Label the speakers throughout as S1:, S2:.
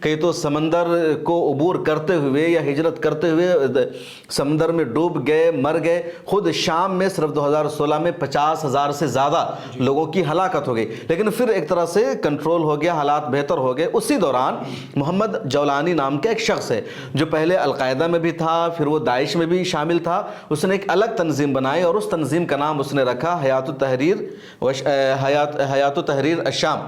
S1: کئی تو سمندر کو عبور کرتے ہوئے یا ہجرت کرتے ہوئے سمندر میں ڈوب گئے، مر گئے۔ خود شام میں صرف 2016 میں 50,000 سے زیادہ لوگوں کی ہلاکت ہو گئی، لیکن پھر ایک طرح سے کنٹرول ہو گیا، حالات بہتر ہو گئے۔ اسی دوران محمد جولانی نام کا ایک شخص ہے جو پہلے القاعدہ میں بھی تھا، پھر وہ داعش میں بھی شامل تھا، اس نے ایک الگ تنظیم بنائی اور اس تنظیم کا نام اس نے رکھا حیات التحریر الشام،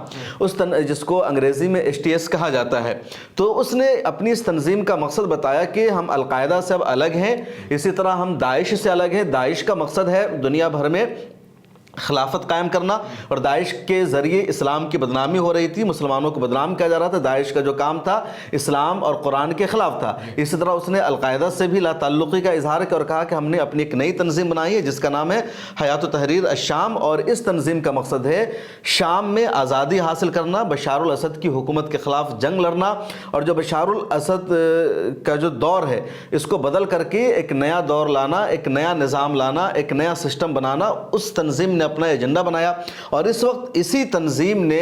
S1: جس کو انگریزی میں HTS کہا جاتا ہے۔ تو اس نے اپنی اس تنظیم کا مقصد بتایا کہ ہم القاعدہ سے اب الگ ہیں، اسی طرح ہم داعش سے الگ ہیں۔ داعش کا مقصد ہے دنیا بھر میں خلافت قائم کرنا، اور داعش کے ذریعے اسلام کی بدنامی ہو رہی تھی، مسلمانوں کو بدنام کیا جا رہا تھا۔ داعش کا جو کام تھا اسلام اور قرآن کے خلاف تھا۔ اسی طرح اس نے القاعدہ سے بھی لا تعلقی کا اظہار کیا اور کہا کہ ہم نے اپنی ایک نئی تنظیم بنائی ہے جس کا نام ہے حیات التحریر الشام، اور اس تنظیم کا مقصد ہے شام میں آزادی حاصل کرنا، بشار الاسد کی حکومت کے خلاف جنگ لڑنا، اور جو بشار الاسد کا جو دور ہے اس کو بدل کر کے ایک نیا دور لانا، ایک نیا نظام لانا، ایک نیا سسٹم بنانا۔ اس تنظیم نے اپنا ایجنڈا بنایا، اور اس وقت اسی تنظیم نے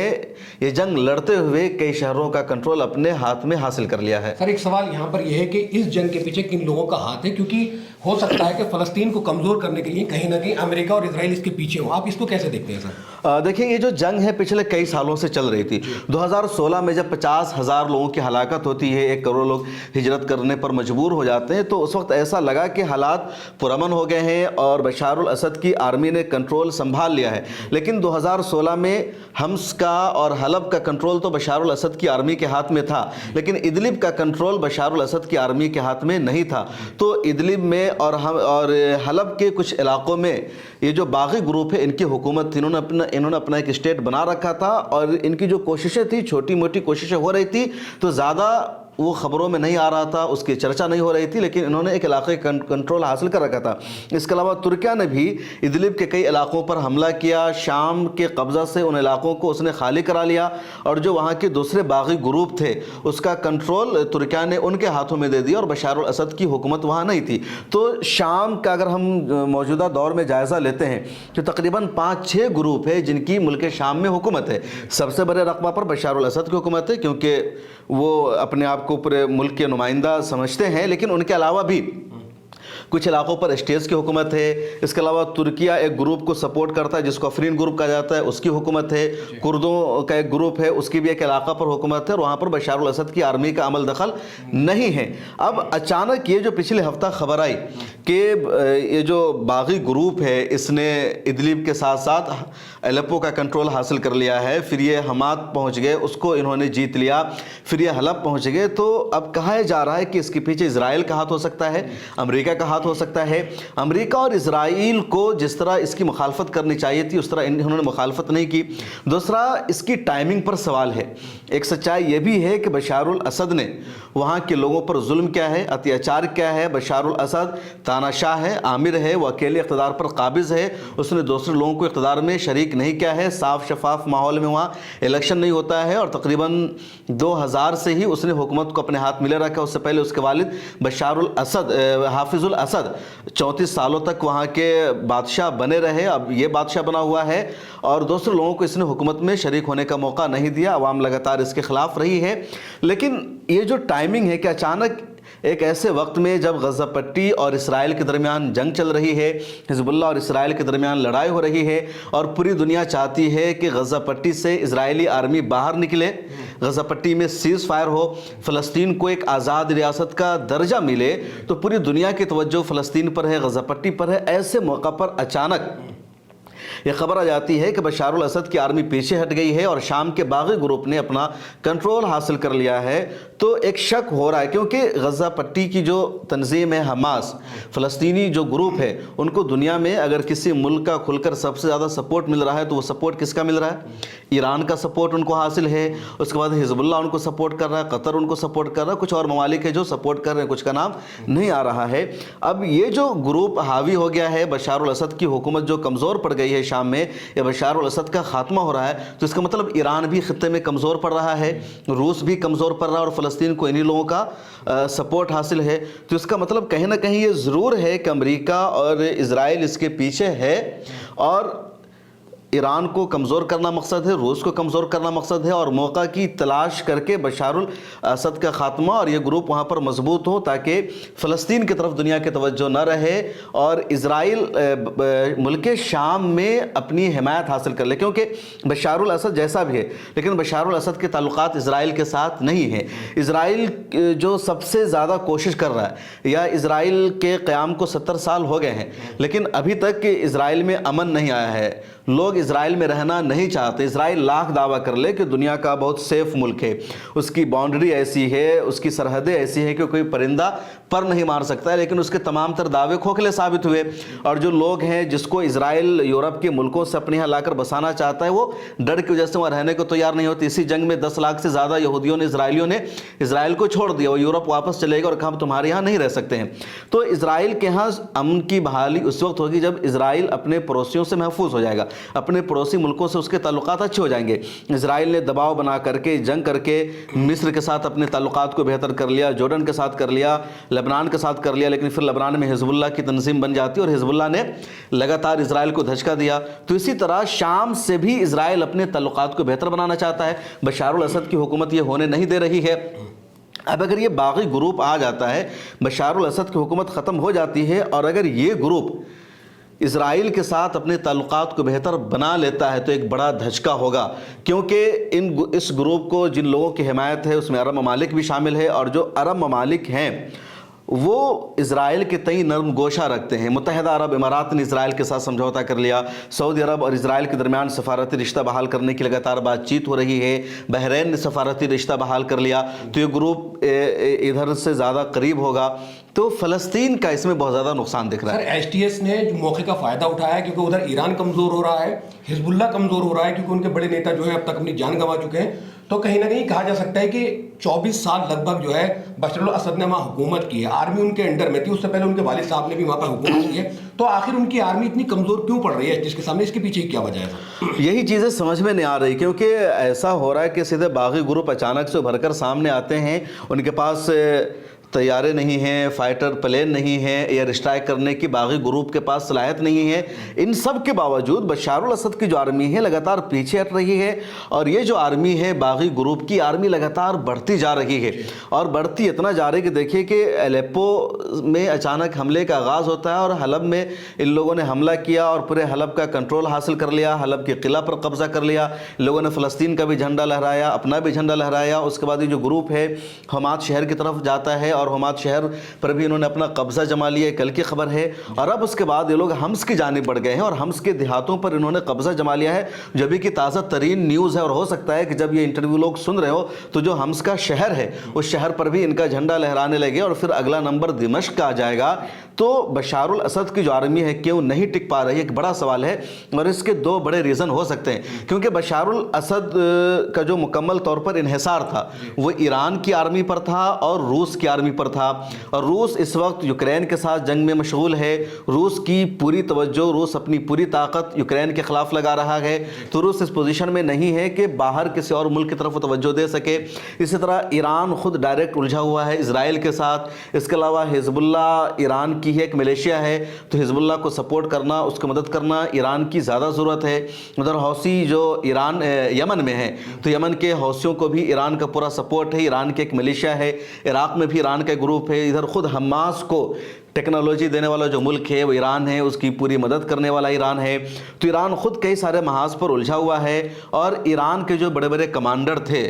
S1: یہ جنگ لڑتے ہوئے کئی شہروں کا کنٹرول اپنے ہاتھ میں حاصل کر لیا ہے۔
S2: سر ایک سوال یہاں پر یہ ہے کہ اس جنگ کے پیچھے کن لوگوں کا ہاتھ ہے؟ کیونکہ ہو سکتا ہے کہ فلسطین کو کمزور کرنے کے لیے کہیں نہ کہیں امریکہ اور اسرائیل اس کے پیچھے ہوں، آپ اس کو کیسے دیکھتے ہیں سر؟
S1: دیکھیں، یہ جو جنگ ہے پچھلے کئی سالوں سے چل رہی تھی۔ 2016 میں جب 50,000 لوگوں کی ہلاکت ہوتی ہے، 1 کروڑ لوگ ہجرت کرنے پر مجبور ہو جاتے ہیں، تو اس وقت ایسا لگا کہ حالات پرامن ہو گئے ہیں اور بشار الاسد کی آرمی نے کنٹرول سنبھال لیا ہے۔ لیکن 2016 میں حمص کا اور حلب کا کنٹرول تو بشار الاسد کی آرمی کے ہاتھ میں تھا، لیکن ادلب کا کنٹرول بشار الاسد کی آرمی کے ہاتھ میں نہیں تھا۔ تو ادلب میں اور حلب کے کچھ علاقوں میں یہ جو باغی گروپ ہے ان کی حکومت تھی، انہوں نے اپنا ایک اسٹیٹ بنا رکھا تھا، اور ان کی جو کوششیں تھی، چھوٹی موٹی کوششیں ہو رہی تھی، تو زیادہ وہ خبروں میں نہیں آ رہا تھا، اس کی چرچا نہیں ہو رہی تھی، لیکن انہوں نے ایک علاقے کنٹرول حاصل کر رکھا تھا۔ اس کے علاوہ ترکیہ نے بھی ادلب کے کئی علاقوں پر حملہ کیا، شام کے قبضہ سے ان علاقوں کو اس نے خالی کرا لیا، اور جو وہاں کے دوسرے باغی گروپ تھے اس کا کنٹرول ترکیہ نے ان کے ہاتھوں میں دے دیا، اور بشار الاسد کی حکومت وہاں نہیں تھی۔ تو شام کا اگر ہم موجودہ دور میں جائزہ لیتے ہیں تو تقریباً 5-6 گروپ ہے جن کی ملک شام میں حکومت ہے۔ سب سے بڑے رقبہ پر بشار الاسد کی حکومت ہے، کیونکہ وہ اپنے آپ کو پورے ملک کے نمائندہ سمجھتے ہیں، لیکن ان کے علاوہ بھی کچھ علاقوں پر HTS کی حکومت ہے۔ اس کے علاوہ ترکیہ ایک گروپ کو سپورٹ کرتا ہے جس کو افرین گروپ کہا جاتا ہے، اس کی حکومت ہے۔ کردوں کا ایک گروپ ہے، اس کی بھی ایک علاقہ پر حکومت ہے، اور وہاں پر بشار الاسد کی آرمی کا عمل دخل نہیں ہے۔ اب اچانک یہ جو پچھلے ہفتہ خبر آئی کہ یہ جو باغی گروپ ہے اس نے ادلب کے ساتھ ساتھ الیپو کا کنٹرول حاصل کر لیا ہے، پھر یہ حمات پہنچ گئے، اس کو انہوں نے جیت لیا، پھر یہ حلب پہنچ گئے، تو اب کہا جا رہا ہے کہ اس کے پیچھے اسرائیل کا ہاتھ ہو سکتا ہے، امریکہ کا ہاتھ ہو سکتا ہے۔ امریکہ اور اسرائیل کو جس طرح اس کی مخالفت کرنی چاہیے تھی اس طرح انہوں نے مخالفت نہیں کی۔ دوسرا، اس کی ٹائمنگ پر سوال ہے۔ ایک سچائی یہ بھی ہے کہ بشار الاسد نے وہاں کے لوگوں پر ظلم کیا ہے، اتیاچار کیا ہے۔ بشار الاسد تاناشاہ ہے، آمر ہے، وہ اکیلے اقتدار پر قابض ہے، اس نے دوسرے لوگوں کو اقتدار میں شریک نہیں کیا ہے۔ صاف شفاف ماحول میں وہاں الیکشن نہیں ہوتا ہے، اور تقریباً 2000 سے ہی اس نے حکومت کو اپنے ہاتھ ملے رکھا۔ اس سے پہلے اس کے والد بشار الاسد، حافظ الاسد 34 سالوں تک وہاں کے بادشاہ بنے رہے، اب یہ بادشاہ بنا ہوا ہے، اور دوسرے لوگوں کو اس نے حکومت میں شریک ہونے کا موقع نہیں دیا۔ عوام لگاتار اس کے خلاف رہی ہے، لیکن یہ جو ٹائمنگ ہے کہ اچانک ایک ایسے وقت میں جب غزہ پٹی اور اسرائیل کے درمیان جنگ چل رہی ہے، حزب اللہ اور اسرائیل کے درمیان لڑائی ہو رہی ہے، اور پوری دنیا چاہتی ہے کہ غزہ پٹی سے اسرائیلی آرمی باہر نکلے، غزہ پٹی میں سیز فائر ہو، فلسطین کو ایک آزاد ریاست کا درجہ ملے، تو پوری دنیا کی توجہ فلسطین پر ہے، غزہ پٹی پر ہے۔ ایسے موقع پر اچانک یہ خبر آ جاتی ہے کہ بشار الاسد کی آرمی پیچھے ہٹ گئی ہے اور شام کے باغی گروپ نے اپنا کنٹرول حاصل کر لیا ہے۔ تو ایک شک ہو رہا ہے، کیونکہ غزہ پٹی کی جو تنظیم ہے حماس، فلسطینی جو گروپ ہے، ان کو دنیا میں اگر کسی ملک کا کھل کر سب سے زیادہ سپورٹ مل رہا ہے تو وہ سپورٹ کس کا مل رہا ہے؟ ایران کا سپورٹ ان کو حاصل ہے، اس کے بعد حزب اللہ ان کو سپورٹ کر رہا ہے، قطر ان کو سپورٹ کر رہا ہے، کچھ اور ممالک ہے جو سپورٹ کر رہے ہیں، کچھ کا نام نہیں آ رہا ہے۔ اب یہ جو گروپ حاوی ہو گیا ہے، بشار الاسد کی حکومت جو کمزور پڑ گئی ہے شام میں، یا بشار الاسد کا خاتمہ ہو رہا ہے، تو اس کا مطلب ایران بھی خطے میں کمزور پڑ رہا ہے، روس بھی کمزور پڑ رہا ہے، اور فلسطین کو انہی لوگوں کا سپورٹ حاصل ہے۔ تو اس کا مطلب کہیں نہ کہیں یہ ضرور ہے کہ امریکہ اور اسرائیل اس کے پیچھے ہے، اور ایران کو کمزور کرنا مقصد ہے، روس کو کمزور کرنا مقصد ہے، اور موقع کی تلاش کر کے بشار الاسد کا خاتمہ اور یہ گروپ وہاں پر مضبوط ہو تاکہ فلسطین کی طرف دنیا کی توجہ نہ رہے اور اسرائیل ملک شام میں اپنی حمایت حاصل کر لے، کیونکہ بشار الاسد جیسا بھی ہے لیکن بشار الاسد کے تعلقات اسرائیل کے ساتھ نہیں ہیں۔ اسرائیل جو سب سے زیادہ کوشش کر رہا ہے، یا اسرائیل کے قیام کو 70 سال ہو گئے ہیں لیکن ابھی تک اسرائیل میں امن نہیں آیا ہے، لوگ اسرائیل میں رہنا نہیں چاہتے۔ اسرائیل لاکھ دعویٰ کر لے کہ دنیا کا بہت سیف ملک ہے، اس کی باؤنڈری ایسی ہے، اس کی سرحدیں ایسی ہیں کہ کوئی پرندہ پر نہیں مار سکتا ہے، لیکن اس کے تمام تر دعوے کھوکھلے ثابت ہوئے۔ اور جو لوگ ہیں جس کو اسرائیل یورپ کے ملکوں سے اپنے یہاں لا کر بسانا چاہتا ہے، وہ ڈر کی وجہ سے وہاں رہنے کو تیار نہیں ہوتی۔ اسی جنگ میں 10 لاکھ سے زیادہ یہودیوں نے اسرائیلیوں نے اسرائیل کو چھوڑ دیا، وہ یورپ واپس چلے گا اور کہا ہم تمہارے یہاں نہیں رہ سکتے ہیں۔ تو اسرائیل کے ہاں امن کی بحالی اس وقت ہوگی جب اسرائیل اپنے پڑوسیوں سے محفوظ ہو جائے گا، اپنے پڑوسی ملکوں سے اس کے تعلقات اچھے ہو جائیں گے۔ اسرائیل نے دباؤ بنا کر کے جنگ کر کے مصر کے ساتھ اپنے تعلقات کو بہتر کر لیا، جورڈن کے ساتھ کر لیا، لبنان کے ساتھ کر لیا، لیکن پھر لبنان میں حزب اللہ کی تنظیم بن جاتی ہے اور حزب اللہ نے لگاتار اسرائیل کو دھچکا دیا۔ تو اسی طرح شام سے بھی اسرائیل اپنے تعلقات کو بہتر بنانا چاہتا ہے، بشار الاسد کی حکومت یہ ہونے نہیں دے رہی ہے۔ اب اگر یہ باغی گروپ آ جاتا ہے، بشار الاسد کی حکومت ختم ہو جاتی ہے، اور اگر یہ گروپ اسرائیل کے ساتھ اپنے تعلقات کو بہتر بنا لیتا ہے تو ایک بڑا دھچکا ہوگا، کیونکہ اس گروپ کو جن لوگوں کی حمایت ہے اس میں عرب ممالک بھی شامل ہے، اور جو عرب ممالک ہیں وہ اسرائیل کے تئیں نرم گوشہ رکھتے ہیں۔ متحدہ عرب امارات نے اسرائیل کے ساتھ سمجھوتا کر لیا، سعودی عرب اور اسرائیل کے درمیان سفارتی رشتہ بحال کرنے کی لگاتار بات چیت ہو رہی ہے، بحرین نے سفارتی رشتہ بحال کر لیا، تو یہ گروپ ادھر سے زیادہ قریب ہوگا، تو فلسطین کا اس میں بہت زیادہ نقصان دکھ رہا ہے۔
S2: سر ایس ٹی ایس نے جو موقع کا فائدہ اٹھایا ہے، کیونکہ ادھر ایران کمزور ہو رہا ہے، حزب اللہ کمزور ہو رہا ہے، کیونکہ ان کے بڑے نیتا جو ہے اب تک اپنی جان گنوا چکے ہیں، تو کہیں نہ کہیں کہا جا سکتا ہے کہ 24 سال لگ بھگ جو ہے بشار الاسد نے وہاں حکومت کی ہے، آرمی ان کے انڈر میں تھی، اس سے پہلے ان کے والد صاحب نے بھی وہاں پر حکومت کی ہے، تو آخر ان کی آرمی اتنی کمزور کیوں پڑ رہی ہے اس کے سامنے؟ اس کے پیچھے کیا وجہ ہے؟
S1: یہی چیزیں سمجھ میں نہیں آ رہی، کیونکہ ایسا ہو رہا ہے کہ سیدھے باغی گروپ اچانک سے ابھر کر سامنے آتے ہیں، ان کے پاس طیارے نہیں ہیں، فائٹر پلین نہیں ہیں، ایئر اسٹرائک کرنے کی باغی گروپ کے پاس صلاحیت نہیں ہے۔ ان سب کے باوجود بشار الاسد کی جو آرمی ہے لگاتار پیچھے ہٹ رہی ہے، اور یہ جو آرمی ہے باغی گروپ کی آرمی لگاتار بڑھتی جا رہی ہے، اور بڑھتی اتنا جا رہی ہے کہ دیکھیے کہ الیپو میں اچانک حملے کا آغاز ہوتا ہے، اور حلب میں ان لوگوں نے حملہ کیا اور پورے حلب کا کنٹرول حاصل کر لیا، حلب کے قلعہ پر قبضہ کر لیا، لوگوں نے فلسطین کا بھی جھنڈا لہرایا، اپنا بھی جھنڈا لہرایا۔ اس کے بعد یہ جو گروپ ہے حمات شہر کی طرف جاتا ہے، اور حمات شہر پر بھی انہوں نے اپنا قبضہ جما لیا، کل کی خبر ہے۔ اور اب اس کے بعد یہ لوگ حمس کی جانب بڑھ گئے ہیں، اور حمس کے دیہاتوں پر انہوں نے قبضہ جما لیا ہے، جو بھی کی تازہ ترین نیوز ہے، اور ہو سکتا ہے کہ جب یہ انٹرویو لوگ سن رہے ہو تو جو حمس کا شہر ہے اس شہر پر بھی ان کا جھنڈا لہرانے لگے، اور پھر اگلا نمبر دمشق کا آ جائے گا۔ تو بشار الاسد کی جو آرمی ہے کیوں نہیں ٹک پا رہی ہے، ایک بڑا سوال ہے، اور اس کے دو بڑے ریزن ہو سکتے ہیں، کیونکہ بشار الاسد کا جو مکمل طور پر انحصار تھا وہ ایران کی آرمی پر تھا اور روس کی آرمی پر تھا، اور روس اس وقت یوکرین کے ساتھ جنگ میں مشغول ہے، روس کی پوری توجہ، روس اپنی پوری طاقت یوکرین کے خلاف لگا رہا ہے، تو روس اس پوزیشن میں نہیں ہے کہ باہر کسی اور ملک کی طرف توجہ دے سکے۔ اسی طرح ایران خود ڈائریکٹ الجھا ہوا ہے اسرائیل کے ساتھ، اس کے علاوہ حزب اللہ ایران کی ایک ملیشیا ہے، تو حزب اللہ کو سپورٹ کرنا، اس کو مدد کرنا ایران کی زیادہ ضرورت ہے۔ ادھر حوثی جو یمن میں ہے، تو یمن کے حوثیوں کو بھی ایران کا پورا سپورٹ ہے، ایران کے ایک ملیشیا ہے، عراق میں بھی ایران کا گروپ ہے، ادھر خود حماس کو ٹیکنالوجی دینے والا جو ملک ہے وہ ایران ہے، اس کی پوری مدد کرنے والا ایران ہے، تو ایران خود کئی سارے محاذ پر الجھا ہوا ہے، اور ایران کے جو بڑے بڑے کمانڈر تھے،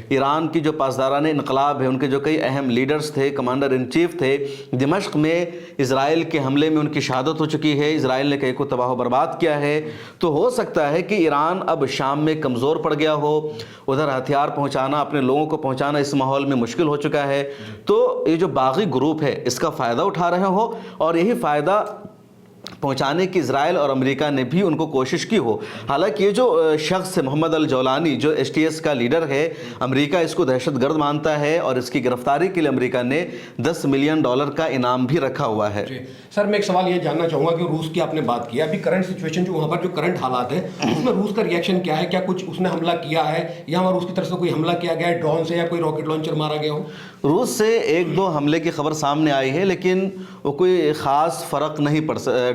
S1: ایران کی جو پاسداران انقلاب ہے، ان کے جو کئی اہم لیڈرز تھے، کمانڈر ان چیف تھے، دمشق میں اسرائیل کے حملے میں ان کی شہادت ہو چکی ہے، اسرائیل نے کئی کو تباہ و برباد کیا ہے، تو ہو سکتا ہے کہ ایران اب شام میں کمزور پڑ گیا ہو، ادھر ہتھیار پہنچانا، اپنے لوگوں کو پہنچانا اس ماحول میں مشکل ہو چکا ہے، تو یہ جو باغی گروپ ہے اس کا فائدہ اٹھا رہے ہو، اور یہی فائدہ پہنچانے کی اسرائیل اور امریکہ نے بھی ان کو کوشش کی ہو۔ حالانکہ یہ جو شخص ہے محمد الجولانی، جو ایس ٹی ایس کا لیڈر ہے، امریکہ اس کو دہشت گرد مانتا ہے، اور اس کی گرفتاری کے لیے امریکہ نے $10 ملین کا انعام بھی رکھا ہوا ہے۔
S2: سر میں ایک سوال یہ جاننا چاہوں گا کہ روس کی آپ نے بات کیا، ابھی کرنٹ سچویشن جو وہاں پر جو کرنٹ حالات ہیں اس میں روس کا ریئیکشن کیا ہے؟ کیا کچھ اس نے حملہ کیا ہے، یا وہاں روس کی طرف سے کوئی حملہ کیا گیا ہے ڈرون سے، یا کوئی راکٹ لانچر مارا گیا ہو؟
S1: روس سے ایک دو حملے کی خبر سامنے آئی ہے، لیکن وہ کوئی خاص فرق نہیں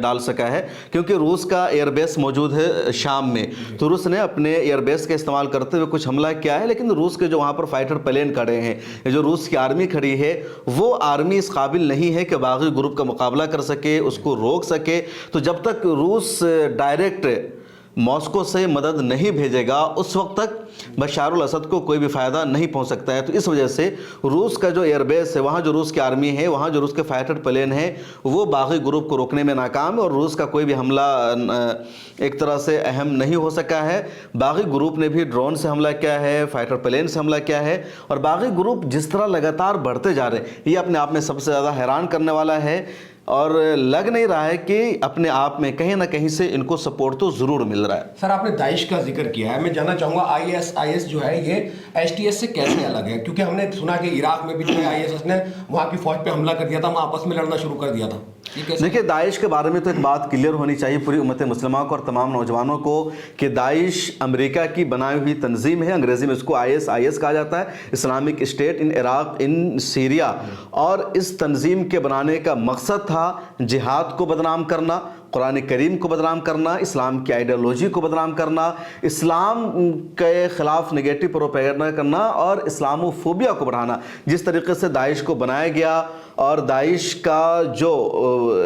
S1: ڈال ڈال سکا ہے کیونکہ روس کا ایئر بیس موجود ہے شام میں، تو روس نے اپنے ایئر بیس کا استعمال کرتے ہوئے کچھ حملہ کیا ہے، لیکن روس کے جو وہاں پر فائٹر پلین کھڑے ہیں، جو روس کی آرمی کھڑی ہے، وہ آرمی اس قابل نہیں ہے کہ باغی گروپ کا مقابلہ کر سکے، اس کو روک سکے. تو جب تک روس ڈائریکٹ ماسکو سے مدد نہیں بھیجے گا اس وقت تک بشار الاسد کو کوئی بھی فائدہ نہیں پہنچ سکتا ہے. تو اس وجہ سے روس کا جو ایئر بیس ہے، وہاں جو روس کی آرمی ہے، وہاں جو روس کے فائٹر پلین ہیں، وہ باغی گروپ کو روکنے میں ناکام ہے اور روس کا کوئی بھی حملہ ایک طرح سے اہم نہیں ہو سکا ہے. باغی گروپ نے بھی ڈرون سے حملہ کیا ہے، فائٹر پلین سے حملہ کیا ہے، اور باغی گروپ جس طرح لگاتار بڑھتے جا رہے ہیں یہ اپنے آپ میں سب سے زیادہ حیران کرنے والا ہے. اور لگ نہیں رہا ہے کہ اپنے آپ میں کہیں نہ کہیں سے ان کو سپورٹ تو ضرور مل رہا ہے.
S2: سر آپ نے داعش کا ذکر کیا ہے، میں جاننا چاہوں گا IS جو ہے یہ HTS سے کیسے الگ ہے؟ کیونکہ ہم نے سنا کہ عراق میں بھی جو ہے IS نے وہاں کی فوج پہ حملہ کر دیا تھا، وہاں آپس میں لڑنا شروع کر دیا تھا.
S1: دیکھیے داعش کے بارے میں تو ایک بات کلیئر ہونی چاہیے پوری امت مسلمہ کو اور تمام نوجوانوں کو کہ داعش امریکہ کی بنائی ہوئی تنظیم ہے. انگریزی میں اس کو IS کہا جاتا ہے، Islamic state in Iraq in Syria. اور اس تنظیم کے بنانے کا مقصد تھا جہاد کو بدنام کرنا، قرآن کریم کو بدنام کرنا، اسلام کی آئیڈیالوجی کو بدنام کرنا، اسلام کے خلاف نگیٹو پروپیگنڈا کرنا اور اسلامو فوبیا کو بڑھانا. جس طریقے سے داعش کو بنایا گیا، اور داعش کا جو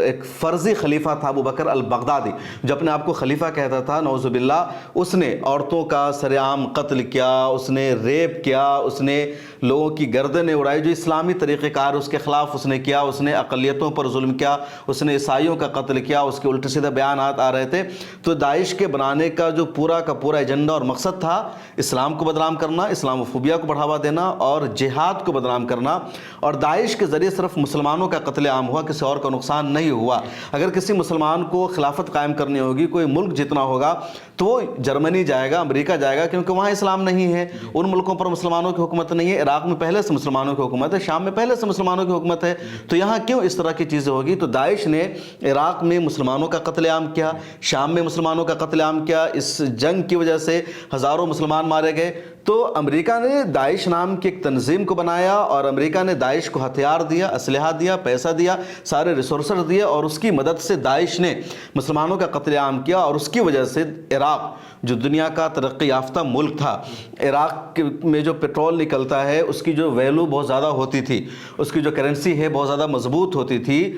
S1: ایک فرضی خلیفہ تھا ابو بکر البغدادی، جو اپنے آپ کو خلیفہ کہتا تھا نعوذ باللہ، اس نے عورتوں کا سر عام قتل کیا، اس نے ریپ کیا، اس نے لوگوں کی گردنیں اڑائی. جو اسلامی طریقہ کار اس کے خلاف اس نے کیا، اس نے اقلیتوں پر ظلم کیا، اس نے عیسائیوں کا قتل کیا، اس کے الٹے سیدھے بیانات آ رہے تھے. تو داعش کے بنانے کا جو پورا کا پورا ایجنڈا اور مقصد تھا اسلام کو بدنام کرنا، اسلام و فوبیا کو بڑھاوا دینا اور جہاد کو بدنام کرنا. اور داعش کے ذریعے صرف مسلمانوں کا قتل عام ہوا، کسی اور کا نقصان نہیں ہوا. اگر کسی مسلمان کو خلافت قائم کرنی ہوگی، کوئی ملک جتنا ہوگا، تو وہ جرمنی جائے گا، امریکہ جائے گا، کیونکہ وہاں اسلام نہیں ہے، ان ملکوں پر مسلمانوں کی حکومت نہیں ہے. عراق میں پہلے سے مسلمانوں کی حکومت ہے، شام میں پہلے سے مسلمانوں کی حکومت ہے، تو یہاں کیوں اس طرح کی چیزیں ہوگی؟ تو داعش نے عراق میں مسلمانوں کا قتل عام کیا، شام میں مسلمانوں کا قتل عام کیا. اس جنگ کی وجہ سے ہزاروں مسلمان مارے گئے. تو امریکہ نے داعش نام کی ایک تنظیم کو بنایا اور امریکہ نے داعش کو ہتھیار دیا، اسلحہ دیا، پیسہ دیا، سارے ریسورسز دیے، اور اس کی مدد سے داعش نے مسلمانوں کا قتل عام کیا. اور اس کی وجہ سے عراق جو دنیا کا ترقی یافتہ ملک تھا، عراق میں جو پیٹرول نکلتا ہے اس کی جو ویلو بہت زیادہ ہوتی تھی، اس کی جو کرنسی ہے بہت زیادہ مضبوط ہوتی تھی.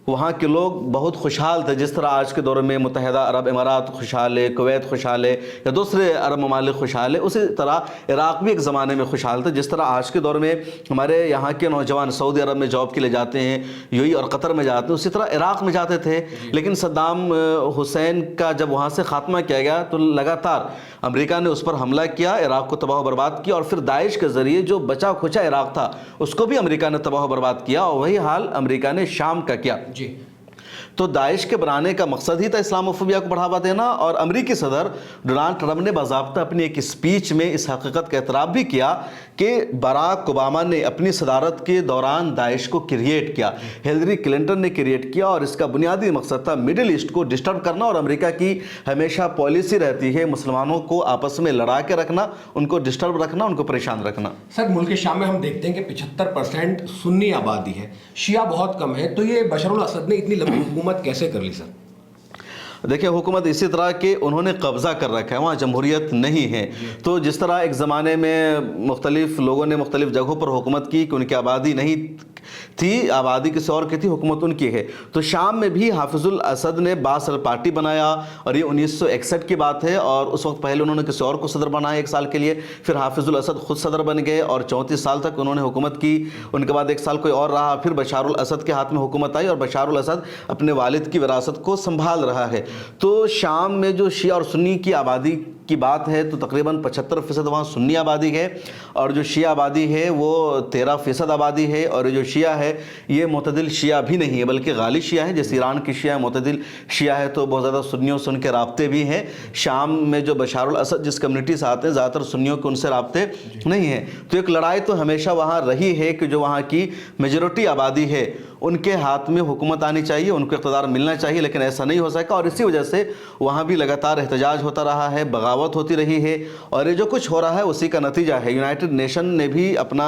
S1: وہاں کے لوگ بہت خوشحال تھے، جس طرح آج کے دور میں متحدہ عرب امارات خوشحال ہے، کویت خوشحال ہے، یا دوسرے عرب ممالک خوشحال ہے، اسی طرح عراق بھی ایک زمانے میں خوشحال تھا. جس طرح آج کے دور میں ہمارے یہاں کے نوجوان سعودی عرب میں جاب کے لیے جاتے ہیں، UAE اور قطر میں جاتے ہیں، اسی طرح عراق میں جاتے تھے. لیکن صدام حسین کا جب وہاں سے خاتمہ کیا گیا تو لگاتار امریکہ نے اس پر حملہ کیا، عراق کو تباہ و برباد کیا، اور پھر داعش کے ذریعے جو بچا کھچا عراق تھا اس کو بھی امریکہ نے تباہ و برباد کیا. اور وہی حال امریکہ نے شام کا کیا.
S2: جی.
S1: تو داعش کے بنانے کا مقصد ہی تھا اسلام و فوبیا کو بڑھاوا دینا. اور امریکی صدر ڈونلڈ ٹرمپ نے باضابطہ اپنی ایک اسپیچ میں اس حقیقت کا اعتراف بھی کیا کہ باراک اوباما نے اپنی صدارت کے دوران داعش کو کریٹ کیا، ہیلری کلنٹن نے کریٹ کیا، اور اس کا بنیادی مقصد تھا مڈل ایسٹ کو ڈسٹرب کرنا. اور امریکہ کی ہمیشہ پالیسی رہتی ہے مسلمانوں کو آپس میں لڑا کے رکھنا، ان کو ڈسٹرب رکھنا، ان کو پریشان رکھنا.
S2: سر ملک شام میں ہم دیکھتے ہیں کہ 75% سنی آبادی ہے، شیعہ بہت کم ہے. تو یہ بشار الاسد نے اتنی لمبی حکومت کیسے کر لی سر؟
S1: دیکھیں حکومت اسی طرح کہ انہوں نے قبضہ کر رکھا ہے، وہاں جمہوریت نہیں ہے. تو جس طرح ایک زمانے میں مختلف لوگوں نے مختلف جگہوں پر حکومت کی کہ ان کی آبادی نہیں تھی، آبادی کسی اور کی تھی، حکومت ان کی ہے. تو شام میں بھی حافظ الاسد نے باسل پارٹی بنایا، اور یہ 1961 کی بات ہے. اور اس وقت پہلے انہوں نے کسی اور کو صدر بنایا 1 سال کے لیے، پھر حافظ الاسد خود صدر بن گئے اور 34 سال تک انہوں نے حکومت کی. ان کے بعد 1 سال کوئی اور رہا، پھر بشار الاسد کے ہاتھ میں حکومت آئی، اور بشار الاسد اپنے والد کی وراثت کو سنبھال رہا ہے. تو شام میں جو شیعہ اور سنی کی آبادی کی بات ہے تو تقریباً 75% وہاں سنی آبادی ہے، اور جو شیعہ آبادی ہے وہ 13% آبادی ہے. اور جو شیعہ ہے یہ معتدل شیعہ بھی نہیں ہے بلکہ غالی شیعہ ہے. جیسے ایران کی شیعہ معتدل شیعہ ہے تو بہت زیادہ سنیوں سے ان کے رابطے بھی ہیں. شام میں جو بشار الاسد جس کمیونٹی سے آتے ہیں زیادہ تر سنیوں کے ان سے رابطے نہیں ہیں. تو ایک لڑائی تو ہمیشہ وہاں رہی ہے کہ جو وہاں کی میجورٹی آبادی ہے ان کے ہاتھ میں حکومت آنی چاہیے، ان کو اقتدار ملنا چاہیے، لیکن ایسا نہیں ہو سکا. اور اسی وجہ سے وہاں بھی لگاتار احتجاج ہوتا رہا ہے، بغاوت ہوتی رہی ہے، اور یہ جو کچھ ہو رہا ہے اسی کا نتیجہ ہے. یونائٹڈ نیشن نے بھی اپنا